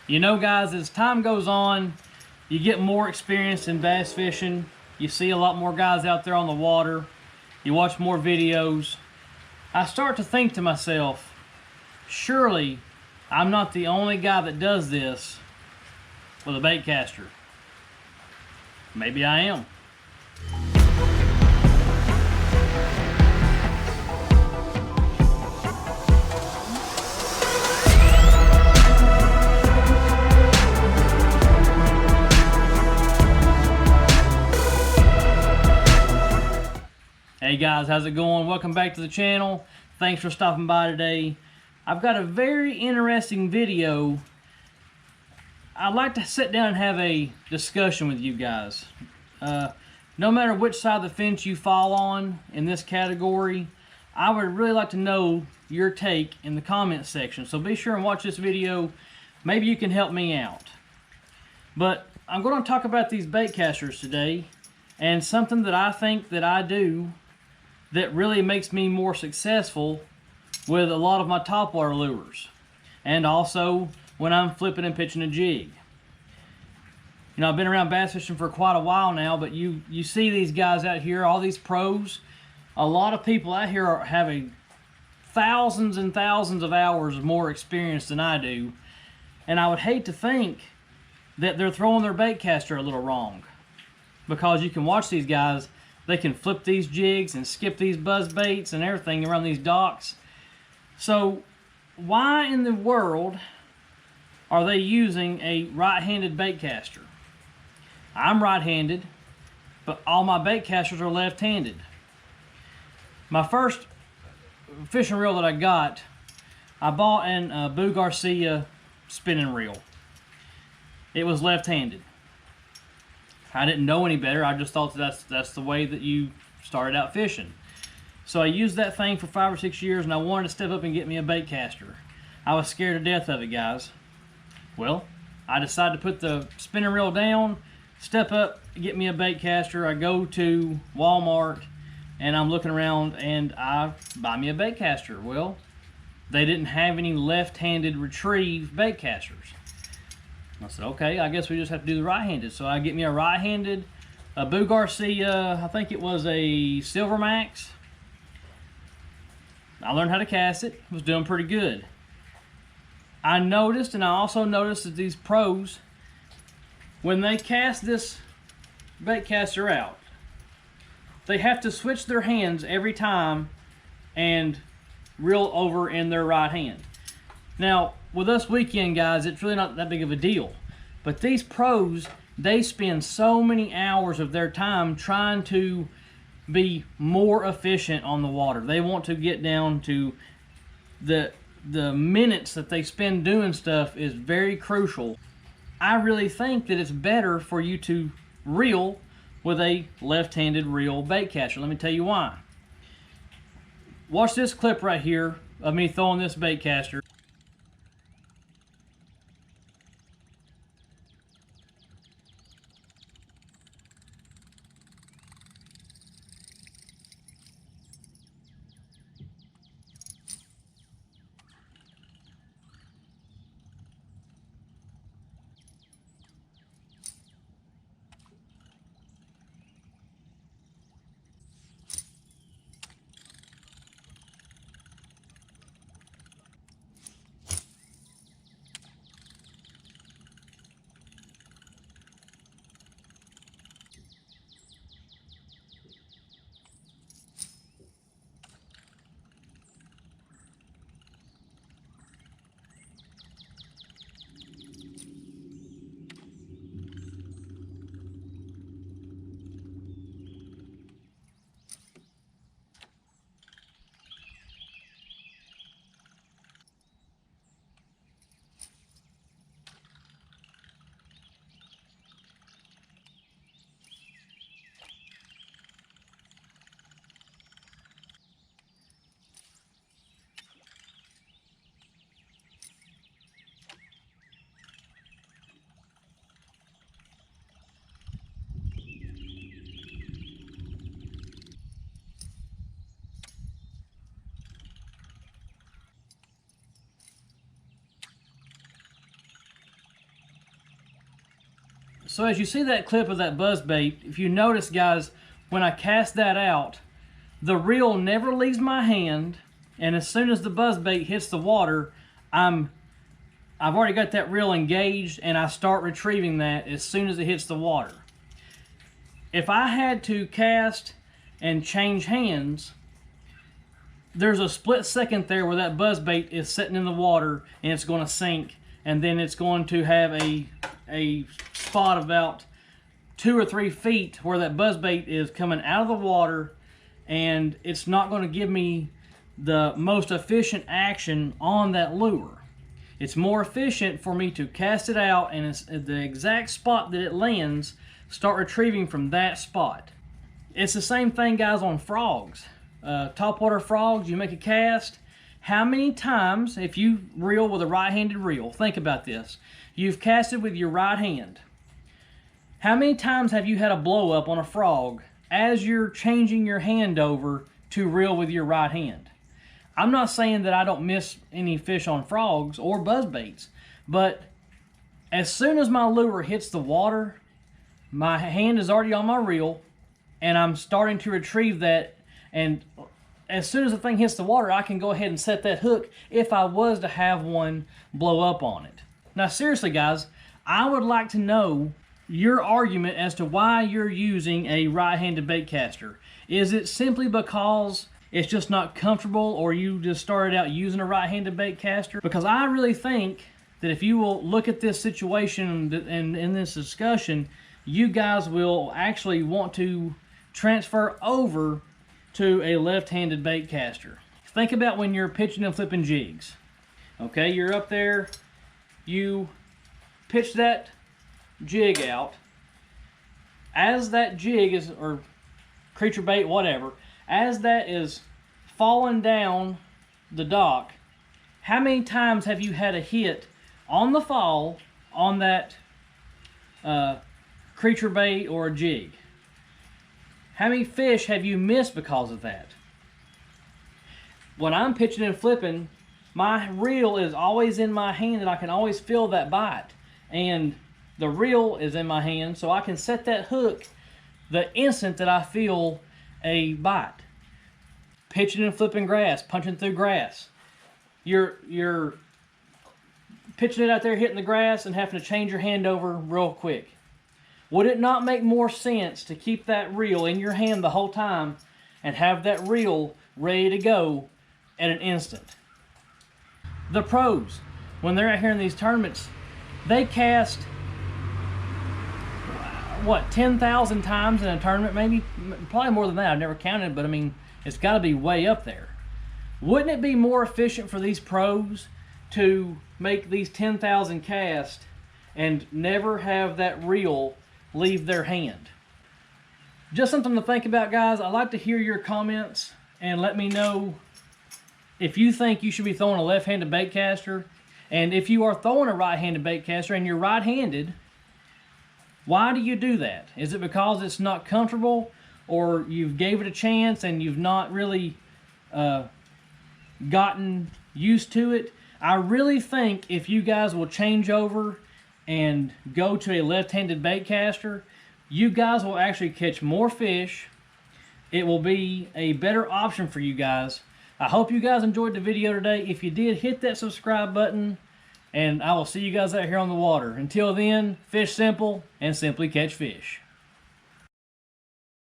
You know, guys, as time goes on, you get more experience in bass fishing. You see a lot more guys out there on the water. You watch more videos. I start to think to myself, surely I'm not the only guy that does this with a bait caster. Maybe I am. Hey guys, how's it going? Welcome back to the channel. Thanks for stopping by today. I've got a very interesting video. I'd like to sit down and have a discussion with you guys. No matter which side of the fence you fall on in this category, I would really like to know your take in the comment section. So be sure and watch this video. Maybe you can help me out. But I'm going to talk about these bait casters today and something that I think that I do that really makes me more successful with a lot of my topwater lures, and also when I'm flipping and pitching a jig. You know, I've been around bass fishing for quite a while now, but you see these guys out here, all these pros. A lot of people out here are having thousands and thousands of hours more experience than I do, and I would hate to think that they're throwing their bait caster a little wrong, because you can watch these guys. They can flip these jigs and skip these buzz baits and everything around these docks. So why in the world are they using a right-handed bait caster? I'm right-handed, but all my bait casters are left-handed. My first fishing reel that I bought a Boo Garcia spinning reel. It was left-handed. I didn't know any better. I just thought that's the way that you started out fishing. So I used that thing for 5 or 6 years, and I wanted to step up and get me a bait caster. I was scared to death of it, guys. Well, I decided to put the spinning reel down, step up, get me a bait caster. I go to Walmart, and I'm looking around, and I buy me a bait caster. Well, they didn't have any left-handed retrieve bait casters. I said, okay, I guess we just have to do the right-handed. So I get me a right-handed, a Boo Garcia, I think it was a Silver Max. I learned how to cast it. Was doing pretty good. I noticed, and I also noticed that these pros, when they cast this bait caster out, they have to switch their hands every time and reel over in their right hand. Now, with us weekend guys, it's really not that big of a deal. But these pros, they spend so many hours of their time trying to be more efficient on the water. They want to get down to the minutes that they spend doing stuff is very crucial. I really think that it's better for you to reel with a left-handed reel bait caster. Let me tell you why. Watch this clip right here of me throwing this bait caster. So as you see that clip of that buzzbait, if you notice, guys, when I cast that out, the reel never leaves my hand, and as soon as the buzzbait hits the water, I've already got that reel engaged, and I start retrieving that as soon as it hits the water. If I had to cast and change hands, there's a split second there where that buzzbait is sitting in the water and it's going to sink, and then it's going to have a spot about 2 or 3 feet where that buzzbait is coming out of the water, and it's not going to give me the most efficient action on that lure. It's more efficient for me to cast it out, and it's at the exact spot that it lands, start retrieving from that spot. It's the same thing, guys, on frogs. Topwater frogs, you make a cast. How many times, if you reel with a right-handed reel, think about this. You've casted with your right hand. How many times have you had a blow up on a frog as you're changing your hand over to reel with your right hand? I'm not saying that I don't miss any fish on frogs or buzzbaits, but as soon as my lure hits the water, my hand is already on my reel, and I'm starting to retrieve that, and as soon as the thing hits the water, I can go ahead and set that hook if I was to have one blow up on it. Now seriously, guys, I would like to know your argument as to why you're using a right-handed bait caster. Is it simply because it's just not comfortable, or you just started out using a right-handed bait caster? Because I really think that if you will look at this situation and in this discussion, you guys will actually want to transfer over to a left-handed bait caster. Think about when you're pitching and flipping jigs. Okay, you're up there, you pitch that jig out. As that jig is, or creature bait, whatever, as that is falling down the dock, how many times have you had a hit on the fall on that creature bait or a jig? How many fish have you missed because of that? When I'm pitching and flipping, my reel is always in my hand, and I can always feel that bite. And the reel is in my hand, so I can set that hook the instant that I feel a bite. Pitching and flipping grass, punching through grass. You're pitching it out there, hitting the grass, and having to change your hand over real quick. Would it not make more sense to keep that reel in your hand the whole time and have that reel ready to go at an instant? The pros, when they're out here in these tournaments, they cast, what, 10,000 times in a tournament, maybe? Probably more than that. I've never counted, but I mean, it's got to be way up there. Wouldn't it be more efficient for these pros to make these 10,000 casts and never have that reel leave their hand? Just something to think about, guys. I'd like to hear your comments and let me know if you think you should be throwing a left-handed bait caster, and if you are throwing a right-handed bait caster and you're right-handed, why do you do that? Is it because it's not comfortable, or you've gave it a chance and you've not really gotten used to it? I really think if you guys will change over and go to a left-handed bait caster, you guys will actually catch more fish. It will be a better option for you guys. I hope you guys enjoyed the video today. If you did, hit that subscribe button, and I will see you guys out here on the water. Until then, fish simple and simply catch fish.